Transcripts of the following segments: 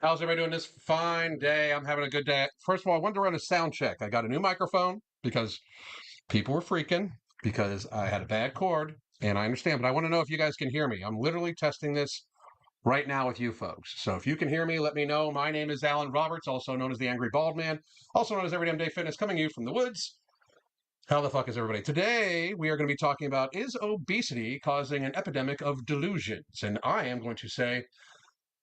How's everybody doing this fine day? I'm having a good day. First of all, I wanted to run a sound check. I got a new microphone because people were freaking because I had a bad cord, and I understand, but I want to know if you guys can hear me. I'm literally testing this right now with you folks. So if you can hear me, let me know. My name is Alan Roberts, also known as the Angry Bald Man, also known as Every Damn Day Fitness, coming to you from the woods. How the fuck is everybody? Today, we are going to be talking about, is obesity causing an epidemic of delusions? And I am going to say,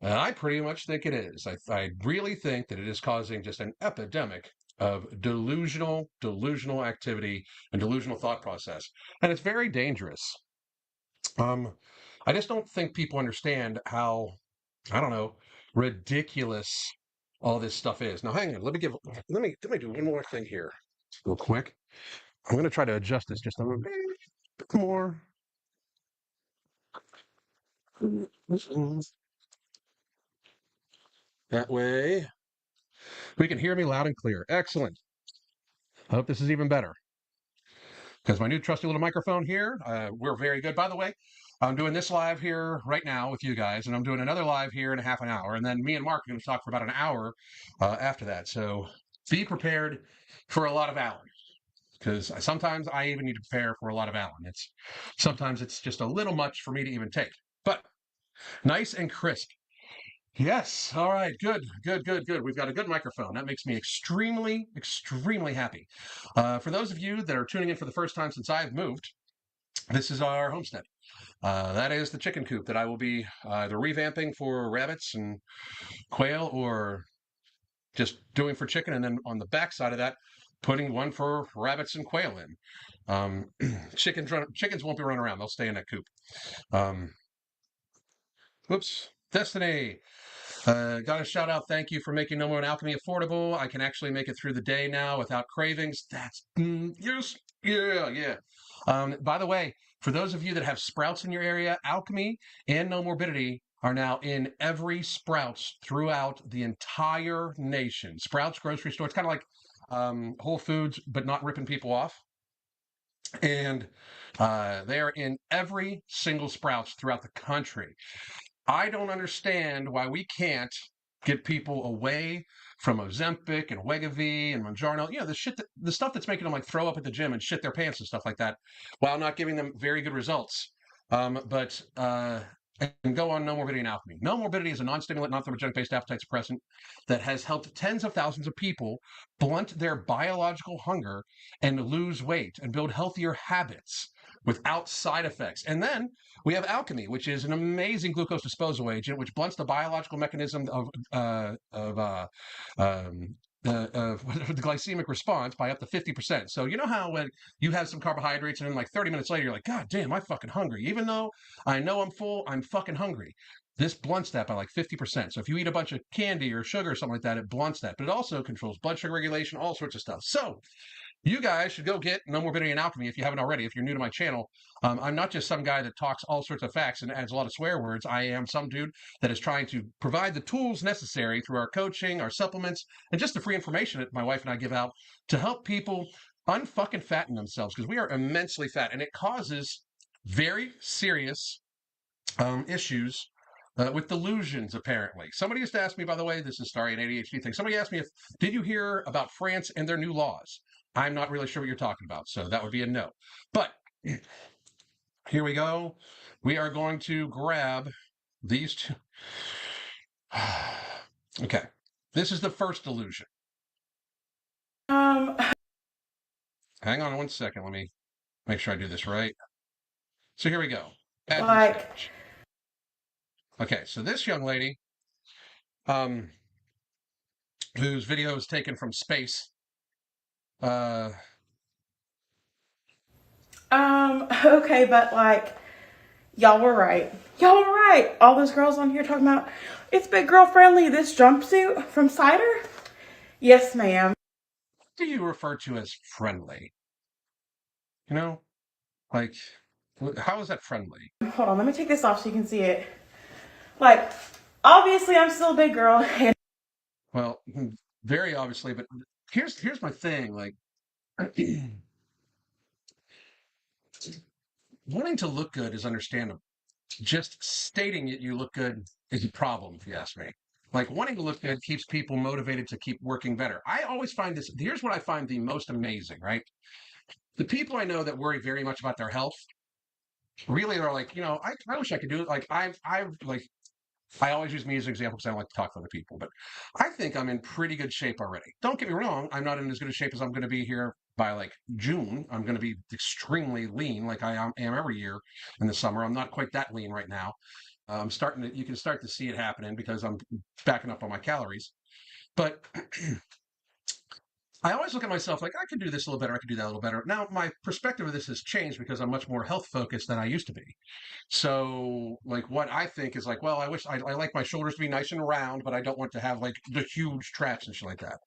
and I pretty much think it is. I really think that it is causing just an epidemic of delusional activity and delusional thought process. And it's very dangerous. Um, I just don't think people understand how, I don't know, ridiculous all this stuff is. Now hang on, let me do one more thing here real quick. I'm gonna try to adjust this just a little bit more. That way we can hear me loud and clear. Excellent. I hope this is even better because my new trusty little microphone here, we're very good. By the way, I'm doing this live here right now with you guys, and I'm doing another live here in a half an hour. And then me and Mark are going to talk for about an hour after that. So be prepared for a lot of Alan because sometimes I even need to prepare for a lot of Alan. Sometimes it's just a little much for me to even take, but nice and crisp. Yes. All right. Good. Good. Good. Good. We've got a good microphone. That makes me extremely happy. For those of you that are tuning in for the first time since I've moved, this is our homestead. That is the chicken coop that I will be either revamping for rabbits and quail or just doing for chicken. And then on the back side of that, putting one for rabbits and quail in. Chickens won't be running around. They'll stay in that coop. Whoops. Destiny. Got a shout out. Thank you for making No More Alchemy affordable. I can actually make it through the day now without cravings. That's yes, yeah. By the way, for those of you that have Sprouts in your area, Alchemy and No Morbidity are now in every Sprouts throughout the entire nation. Sprouts grocery store. It's kind of like Whole Foods, but not ripping people off. And they are in every single Sprouts throughout the country. I don't understand why we can't get people away from Ozempic and Wegovy and Mounjaro, the stuff that's making them like throw up at the gym and shit their pants and stuff like that, while not giving them very good results. But and go on No Morbidity and Alchemy. No Morbidity is a non-stimulant, non-thermogenic-based appetite suppressant that has helped tens of thousands of people blunt their biological hunger and lose weight and build healthier habits without side effects. And then we have Alchemy, which is an amazing glucose disposal agent, which blunts the biological mechanism of the glycemic response by up to 50%. So you know how when you have some carbohydrates and then like 30 minutes later, you're like, God damn, I'm fucking hungry. Even though I know I'm full, I'm fucking hungry. This blunts that by like 50%. So if you eat a bunch of candy or sugar or something like that, it blunts that. But it also controls blood sugar regulation, all sorts of stuff. So you guys should go get No Morbidity and Alchemy if you haven't already. If you're new to my channel, I'm not just some guy that talks all sorts of facts and adds a lot of swear words. I am some dude that is trying to provide the tools necessary through our coaching, our supplements, and just the free information that my wife and I give out to help people unfucking fatten themselves because we are immensely fat and it causes very serious issues with delusions, apparently. Somebody used to ask me, by the way, this is sorry, an ADHD thing. Somebody asked me did you hear about France and their new laws? I'm not really sure what you're talking about, so that would be a no. But here we go. We are going to grab these two. Okay. This is the first delusion. Hang on one second. Let me make sure I do this right. So here we go. Add to the stage. Okay, so this young lady, whose video is taken from space, okay, but like, y'all were right. Y'all were right. All those girls on here talking about, it's big girl friendly, this jumpsuit from Cider? Yes, ma'am. What do you refer to as friendly? You know, like, how is that friendly? Hold on, let me take this off so you can see it. Like, obviously I'm still a big girl. And Well, very obviously, but here's my thing, like, wanting to look good is understandable. Just stating that you look good is a problem, if you ask me. Like wanting to look good keeps people motivated to keep working better. I always find this. Here's what I find the most amazing, right? The people I know that worry very much about their health really are like, I wish I could do it. Like I've like I always use me as an example because I don't like to talk to other people, but I think I'm in pretty good shape already. Don't get me wrong, I'm not in as good a shape as I'm going to be here by like June. I'm going to be extremely lean, like I am every year in the summer. I'm not quite that lean right now. I'm starting to, you can start to see it happening because I'm backing up on my calories. But I always look at myself like I could do this a little better. I could do that a little better. Now my perspective of this has changed because I'm much more health focused than I used to be. So, like, what I think is like, well, I like my shoulders to be nice and round, but I don't want to have like the huge traps and shit like that.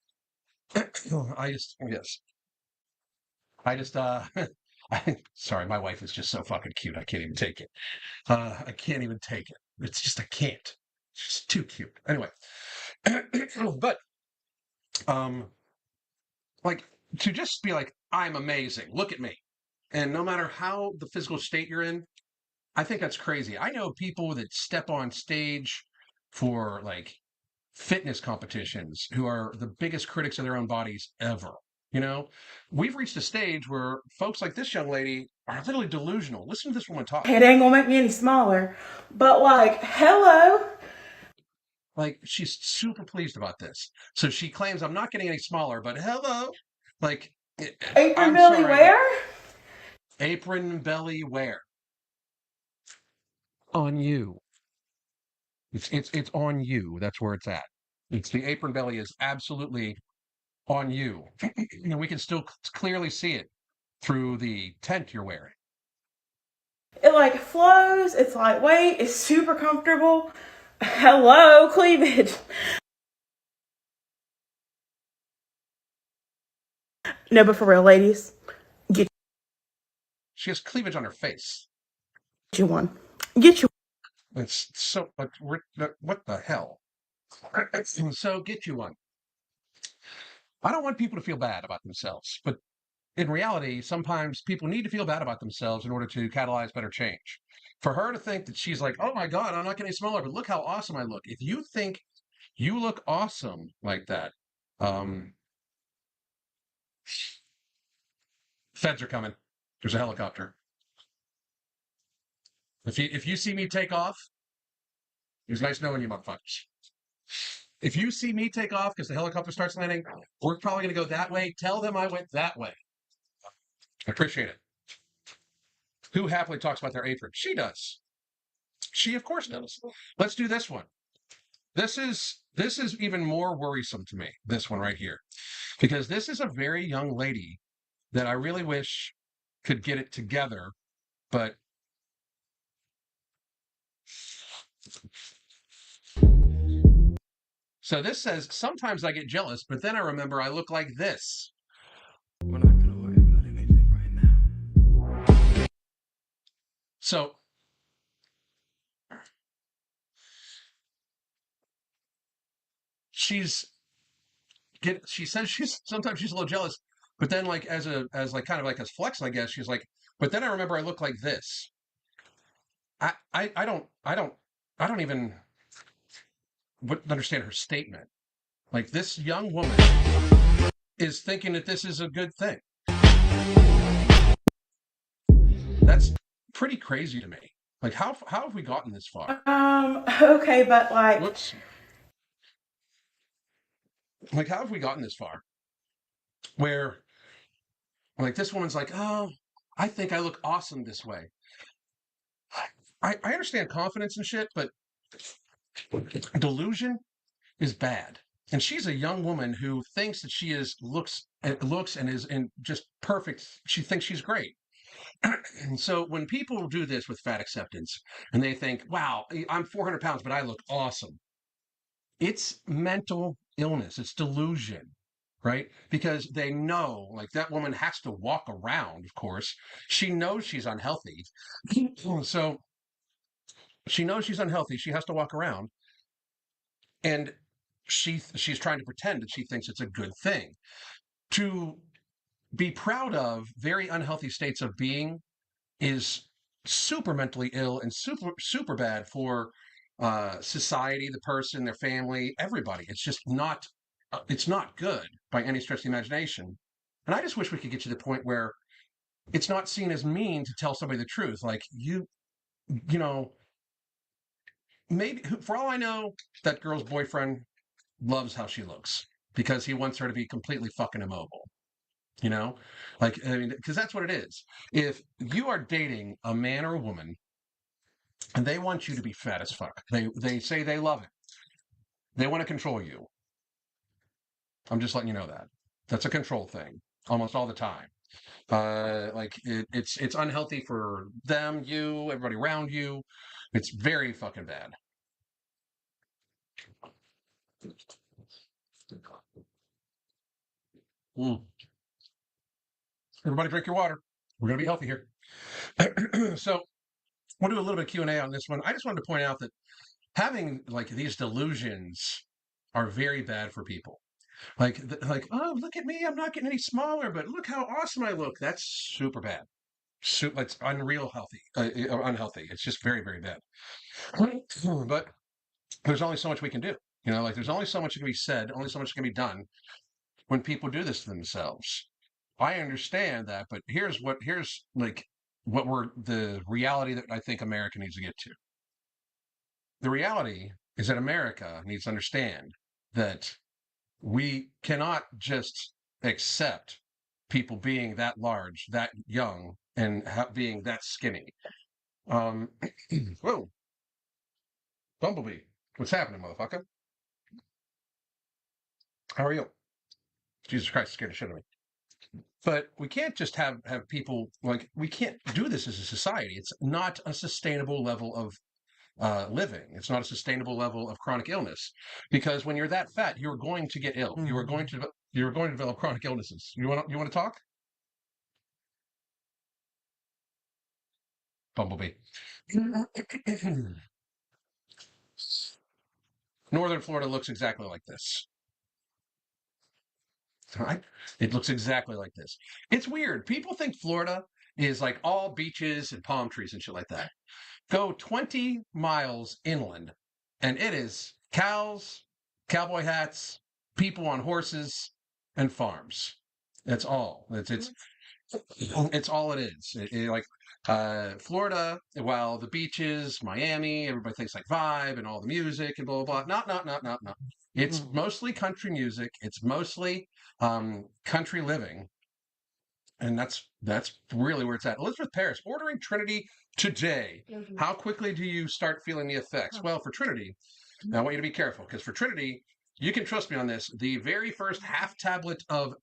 Yes, I just, sorry, my wife is just so fucking cute. I can't even take it. I can't even take it. It's just, I can't. It's just too cute. Anyway, but, um, like, to just be like, I'm amazing. Look at me. And no matter how the physical state you're in, I think that's crazy. I know people that step on stage for like fitness competitions who are the biggest critics of their own bodies ever. You know, we've reached a stage where folks like this young lady are literally delusional. Listen to this woman talk. It ain't gonna make me any smaller. But like, hello. Like, she's super pleased about this. So she claims, I'm not getting any smaller, but hello. Like, Apron I'm belly sorry, but where? apron belly wear on you. It's on you. That's where it's at. It's the apron belly is absolutely on you. We can still clearly see it through the tent you're wearing. It like flows, it's lightweight, it's super comfortable. Hello, cleavage. No, but for real, ladies, get She has cleavage on her face. you one. Get you. It's so, what the hell? So get you one. I don't want people to feel bad about themselves, but in reality, sometimes people need to feel bad about themselves in order to catalyze better change. For her to think that she's like, oh my God, I'm not getting smaller, but look how awesome I look. If you think you look awesome like that, um, feds are coming. There's a helicopter. If you see me take off, it was nice knowing you, motherfuckers. If you see me take off because the helicopter starts landing, we're probably going to go that way. Tell them I went that way. I appreciate it. Who happily talks about their apron? She does. She, of course, does. Let's do this one. This is even more worrisome to me. This one right here, because this is a very young lady that I really wish could get it together, but so this says sometimes I get jealous, but then I remember I look like this. We're not gonna worry about anything right now. So she says she's sometimes she's a little jealous, but then like as like kind of like as flex, I guess she's like, but then I remember I look like this. I don't even wouldn't understand her statement. Like this young woman is thinking that this is a good thing. That's pretty crazy to me. Like how have we gotten this far? Okay, but like, Whoops. Like how have we gotten this far? Where like this woman's like, oh, I think I look awesome this way. I understand confidence and shit, but delusion is bad. And she's a young woman who thinks that she is looks and is in just perfect. She thinks she's great. And so when people do this with fat acceptance and they think, wow, I'm 400 pounds, but I look awesome. It's mental illness. It's delusion, right? Because they know like that woman has to walk around, of course. She knows she's unhealthy. So she knows she's unhealthy. She has to walk around. And she's trying to pretend that she thinks it's a good thing. To be proud of very unhealthy states of being is super mentally ill and super bad for society, the person, their family, everybody. It's just not. It's not good by any stretch of the imagination. And I just wish we could get to the point where it's not seen as mean to tell somebody the truth. Like you know, maybe for all I know, that girl's boyfriend loves how she looks because he wants her to be completely fucking immobile. You know, like I mean, because that's what it is. If you are dating a man or a woman and they want you to be fat as fuck, they say they love it. They want to control you. I'm just letting you know that. That's a control thing almost all the time. Like it's unhealthy for them, you, everybody around you. It's very fucking bad. Mm. Everybody drink your water. We're gonna be healthy here. So we'll do a little bit of Q&A on this one. I just wanted to point out that having like these delusions are very bad for people. Like, oh, look at me, I'm not getting any smaller, but look how awesome I look. That's super bad. It's unreal healthy, unhealthy. It's just very, very bad. But there's only so much we can do. You know, like there's only so much that can be said, only so much can be done when people do this to themselves. I understand that, but here's like what we're the reality that I think America needs to get to. The reality is that America needs to understand that we cannot just accept people being that large, that young, and being that skinny. Um, whoa, Bumblebee, what's happening, motherfucker? How are you? Jesus Christ, scared the shit out of me. But we can't just have people like we can't do this as a society. It's not a sustainable level of living. It's not a sustainable level of chronic illness because when you're that fat, you're going to get ill. You're going to develop chronic illnesses. You want to talk, Bumblebee? Northern Florida looks exactly like this. Right? It looks exactly like this. It's weird. People think Florida is like all beaches and palm trees and shit like that. Go 20 miles inland, and it is cows, cowboy hats, people on horses, and farms. That's all. It's all it is. Like Florida, while the beaches, Miami, everybody thinks like vibe and all the music and blah blah blah. Not. It's mostly country music. It's mostly country living, and that's really where it's at. Elizabeth Paris ordering Trinity today. How quickly do you start feeling the effects? Well, for Trinity, now I want you to be careful because for Trinity, you can trust me on this. The very first half tablet of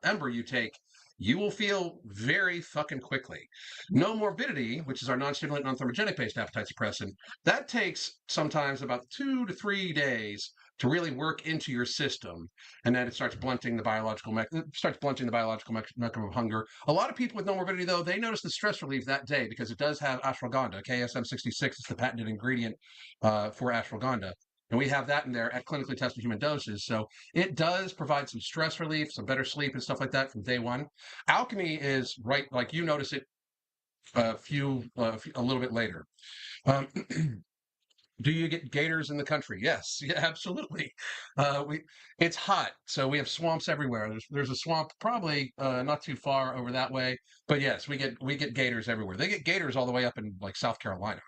Ember you take, you will feel very fucking quickly. No morbidity, which is our non-stimulant, non-thermogenic based appetite suppressant, that takes sometimes about 2 to 3 days to really work into your system, and then it starts blunting the biological mechanism of hunger. A lot of people with no morbidity, though, they notice the stress relief that day because it does have ashwagandha, KSM66. It's the patented ingredient for ashwagandha. And we have that in there at clinically tested human doses. So it does provide some stress relief, some better sleep and stuff like that from day one. Alchemy is right, like you notice it a little bit later. Um, do you get gators in the country? Yes, yeah, absolutely. It's hot, so we have swamps everywhere. There's a swamp probably not too far over that way, but yes, we get gators everywhere. They get gators all the way up in like South Carolina.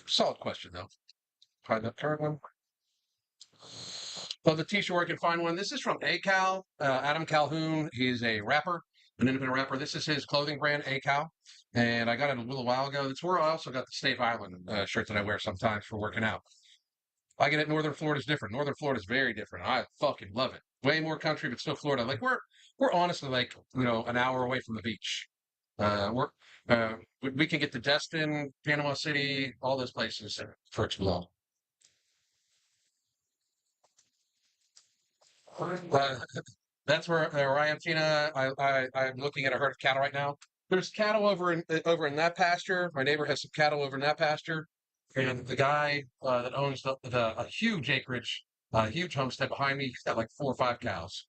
Solid question though. Find that current one. Well, the t-shirt where I can find one. This is from ACal, Adam Calhoun. He's a rapper, an independent rapper. This is his clothing brand, ACal. And I got it a little while ago. It's where I also got the Stave Island shirt that I wear sometimes for working out. I get it. Northern Florida's different. Northern Florida's very different. I fucking love it. Way more country, but still Florida. Like we're honestly like an hour away from the beach. We're we can get to Destin, Panama City, all those places for explore. Uh, that's where I am, Tina. I'm looking at a herd of cattle right now. There's cattle over in that pasture. My neighbor has some cattle over in that pasture, and the guy that owns the a huge acreage, a huge homestead behind me, he's got like 4 or 5 cows.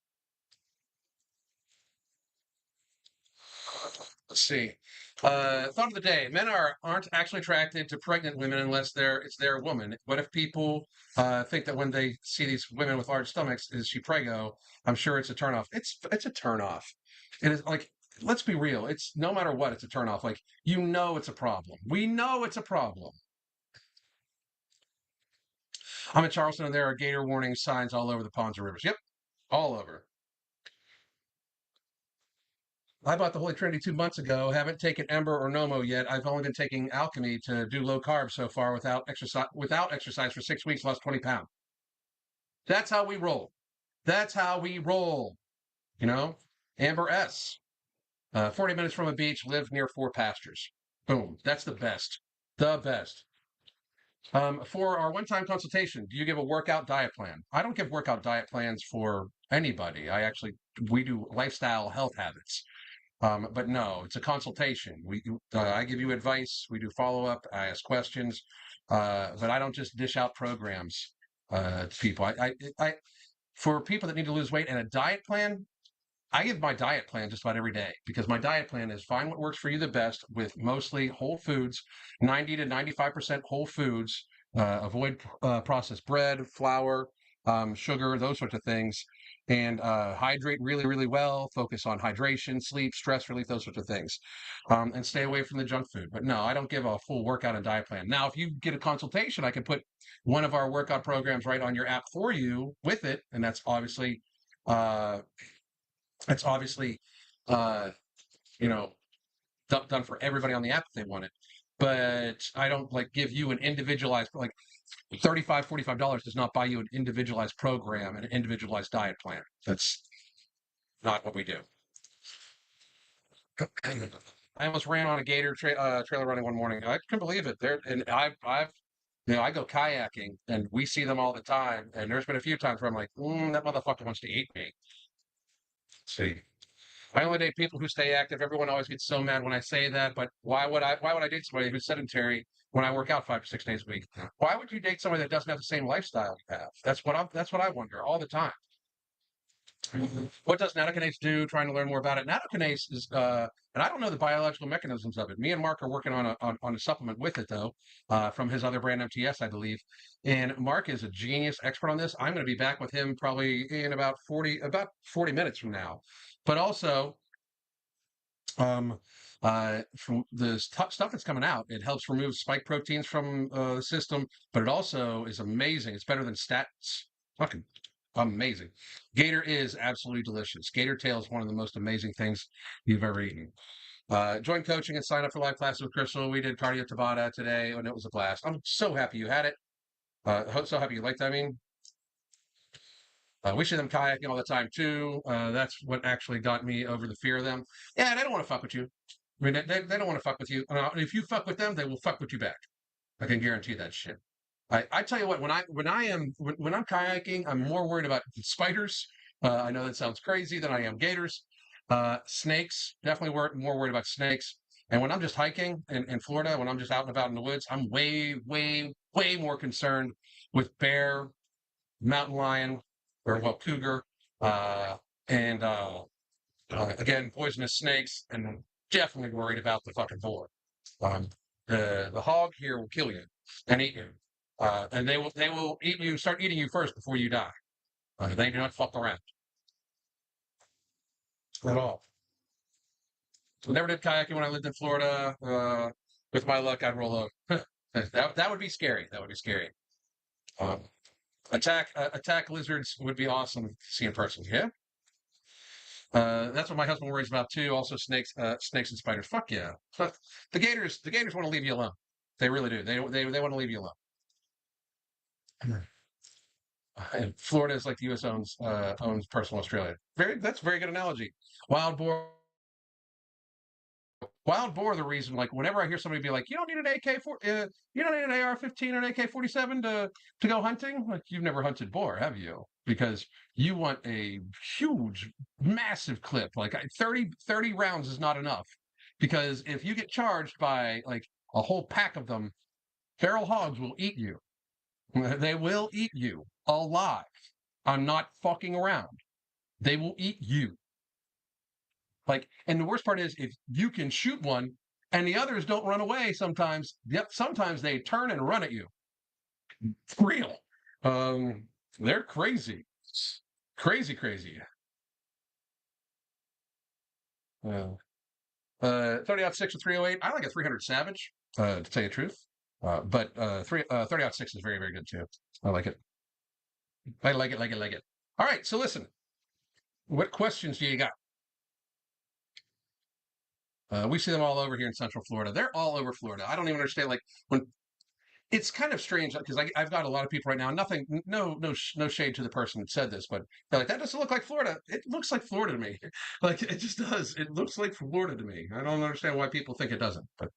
Let's see. Thought of the day: men aren't actually attracted to pregnant women unless it's their woman. What if people think that when they see these women with large stomachs, is she prego? I'm sure it's a turnoff. It's a turnoff. It is like, let's be real. It's no matter what, it's a turnoff. Like, it's a problem. We know it's a problem. I'm in Charleston, and there are gator warning signs all over the ponds and rivers. Yep, all over. I bought the Holy Trinity 2 months ago. Haven't taken Ember or Nomo yet. I've only been taking Alchemy to do low carb so far without exercise. Without exercise for 6 weeks, lost 20 pounds. That's how we roll. That's how we roll. You know, Amber S. 40 minutes from a beach, live near 4 pastures. Boom. That's the best. The best. For our one-time consultation, do you give a workout diet plan? I don't give workout diet plans for anybody. We do lifestyle health habits. But no, it's a consultation. I give you advice. We do follow up. I ask questions, but I don't just dish out programs to people. For people that need to lose weight and a diet plan, I give my diet plan just about every day because my diet plan is find what works for you the best with mostly whole foods, 90 to 95% whole foods. Avoid processed bread, flour, sugar, those sorts of things, and hydrate really, really well. Focus on hydration, sleep, stress relief, those sorts of things, and stay away from the junk food. But no, I don't give a full workout and diet plan. Now, if you get a consultation, I can put one of our workout programs right on your app for you with it, and uh, that's obviously, uh, you know, done for everybody on the app if they want it. But I don't like give you an individualized, like, $35, $45 does not buy you an individualized program and an individualized diet plan. That's not what we do. I almost ran on a trailer running one morning. I couldn't believe it. I go kayaking and we see them all the time. And there's been a few times where I'm like, that motherfucker wants to eat me. Let's see. I only date people who stay active. Everyone always gets so mad when I say that, but why would I date somebody who's sedentary when I work out 5 to 6 days a week? Why would you date somebody that doesn't have the same lifestyle you have? That's what I wonder all the time. What does nattokinase do? Trying to learn more about it. Nattokinase is, and I don't know the biological mechanisms of it. Me and Mark are working on a supplement with it though, from his other brand MTS, I believe. And Mark is a genius expert on this. I'm going to be back with him probably in about 40 minutes from now. But also, from the stuff that's coming out, it helps remove spike proteins from the system, but it also is amazing. It's better than statins. Fucking amazing. Gator is absolutely delicious. Gator tail is one of the most amazing things you've ever eaten. Join coaching and sign up for live classes with Crystal. We did cardio Tabata today, and it was a blast. I'm so happy you had it. So happy you liked it. I mean, we see them kayaking all the time too. That's what actually got me over the fear of them. Yeah, they don't want to fuck with you. I mean, they don't want to fuck with you. And if you fuck with them, they will fuck with you back. I can guarantee that shit. I tell you what, when I'm kayaking, I'm more worried about spiders. I know that sounds crazy than I am gators. Snakes, definitely more worried about snakes. And when I'm just hiking in Florida, when I'm just out and about in the woods, I'm way, way, way more concerned with bear, mountain lion, or well, cougar, and again, poisonous snakes, and definitely worried about the fucking boar. Um, the hog here will kill you and eat you, and they will eat you, start eating you first before you die. They do not fuck around at all. So never did kayaking when I lived in Florida. With my luck, I'd roll over. That would be scary. That would be scary. Um, attack lizards would be awesome to see in person. Yeah. That's what my husband worries about too. Also, snakes and spiders. Fuck yeah. The gators want to leave you alone. They really do. They want to leave you alone. And Florida is like the U.S. owns personal Australia. That's a very good analogy. Wild boar. Wild boar. The reason, like, whenever I hear somebody be like, "You don't need an you don't need an AR-15 or an AK-47 to go hunting," like, you've never hunted boar, have you? Because you want a huge, massive clip. Like 30 rounds is not enough. Because if you get charged by like a whole pack of them, feral hogs will eat you. They will eat you alive. I'm not fucking around. They will eat you. Like, and the worst part is if you can shoot one and the others don't run away sometimes, yep, sometimes they turn and run at you. Real. Um, they're crazy. Crazy, crazy. Uh, 30-06 or 308. I like a 300 Savage, to tell you the truth. But 30-06 is very, very good too. I like it. I like it, like it, like it. All right, so listen. What questions do you got? We see them all over here in Central Florida. They're all over Florida. I don't even understand. Like when it's kind of strange because I've got a lot of people right now. Nothing, no shade to the person that said this, but they're like, that doesn't look like Florida. It looks like Florida to me. Like it just does. It looks like Florida to me. I don't understand why people think it doesn't. But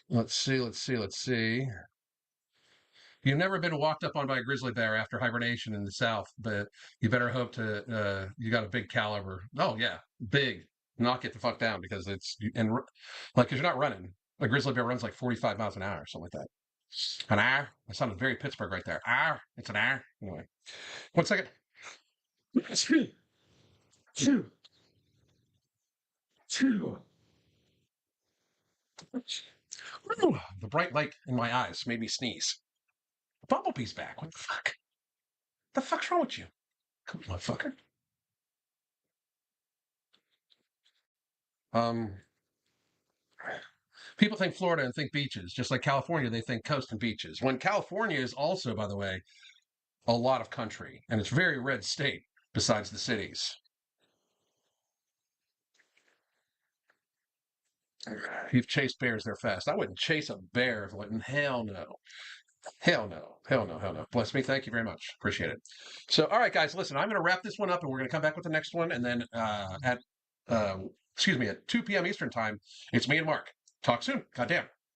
let's see. You've never been walked up on by a grizzly bear after hibernation in the South, but you better hope to. You got a big caliber. Oh yeah, big. Knock it the fuck down because like because you're not running. A grizzly bear runs like 45 miles an hour, or something like that. An hour. That sounded very Pittsburgh right there. Hour. It's an hour. Anyway, 1 second. The bright light in my eyes made me sneeze. Bumblebee's back. What the fuck? The fuck's wrong with you? Come on, motherfucker. Um, People think Florida and think beaches, just like California, they think coast and beaches. When California is also, by the way, a lot of country, and it's a very red state besides the cities. You've chased bears there fast. I wouldn't chase a bear if like hell no. Hell no. Hell no. Hell no. Bless me. Thank you very much. Appreciate it. So, all right, guys, listen, I'm going to wrap this one up and we're going to come back with the next one. And then uh, at 2 p.m. Eastern time, it's me and Mark. Talk soon. Goddamn.